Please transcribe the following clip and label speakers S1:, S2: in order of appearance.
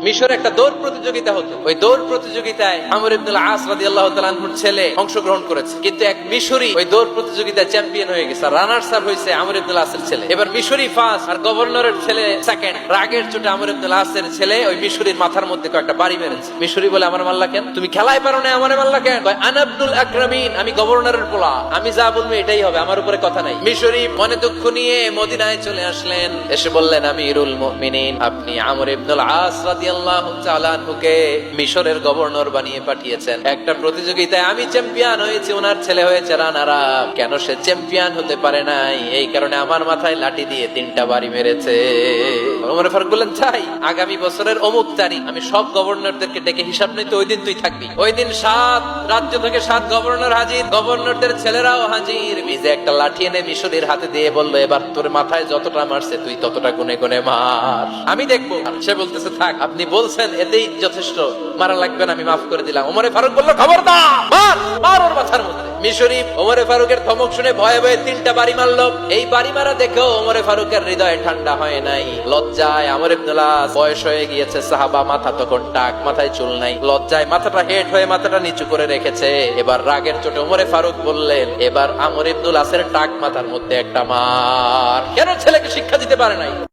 S1: মিশরে একটা দৌড় প্রতিযোগিতা হতো। ওই দৌড় প্রতিযোগিতায় আমর ইবনুল আস রাদিয়াল্লাহু তাআলা আনহুর ছেলে অংশগ্রহণ করেছে, কিন্তু এক মিশরি ওই দৌড় প্রতিযোগিতায় চ্যাম্পিয়ন হয়ে গেছে। রানার্স আপ হয়েছে আমর ইবনুল আসের ছেলে। এবার মিশরি ফার্স্ট আর গভর্নরের ছেলে সেকেন্ড। রাগের চোটে আমর ইবনুল আসের ছেলে ওই মিশরির মাথার মধ্যে কয়েকটা বাড়ি মেরেছে। মিশরি বলে, আমার মাল্লা কেন? তুমি খেলায় পারো না, আমারে মাল্লা কেন? আনা ইবনুল আকরামিন, আমি গভর্নরের পোলা, আমি যা বলবো এটাই হবে, আমার উপরে কথা নাই। মিশরি মনে দুঃখ নিয়ে মদিনায় চলে আসলেন। এসে বললেন, আমিরুল মুমিনিন, আপনি আমর ইবনুল আস রাদিয়াল্লাহু তাআলা আনহুকে মিশরের গভর্নর বানিয়ে পাঠিয়েছেন। একটা প্রতিযোগিতায় আমি চ্যাম্পিয়ন হয়েছি, ওনার ছেলে হয়েছে রানার আপ। কেন সে চ্যাম্পিয়ন হতে পারে নাই? এই কারণে আমার মাথায় লাঠি দিয়ে 3টা বাড়ি মেরেছে। ওমর ফারুক বললেন, তাই আগামী বছরের অমুক তারিখ আমি সব গভর্নরদেরকে ডেকে হিসাব নিতে, ওই দিন তুই থাকবি। ওই দিন 7 রাজ্য থেকে 7 গভর্নর হাজির, গভর্নরদের ছেলেরাও হাজির। বিজে একটা লাঠি এনে মিশরের হাতে দিয়ে বললো, এবার তোর মাথায় যতটা মারছে তুই ততটা গুনে গুনে মার, আমি দেখবো। সে বলতেছে, থাক, আপনি বলছেন এতেই যথেষ্ট, মারা লাগবে না, আমি মাফ করে দিলাম। ওমরে ফারুক বলল, খবরদার, মার মার ওর মাথার মধ্যে। মিশরি ওমরে ফারুকের ধমক শুনে ভয়ে ভয়ে 3টা বাড়ি মারলো। এই বাড়ি মারা দেখেও ওমরে ফারুকের হৃদয় ঠান্ডা হয় নাই। লজ্জায় আমর ইবনুল আস, বয়স হয়ে গিয়েছে সাহাবা, মাথা তখন টাক, মাথায় চুল নাই, লজ্জায় মাথাটা হেট হয়ে মাথাটা নিচু করে রেখেছে। এবার রাগের চোটে ওমরে ফারুক বললেন, এবার আমর ইবনুল আসের টাক মাথার মধ্যে একটা মার। কেন ছেলেকে শিক্ষা দিতে পারে নাই?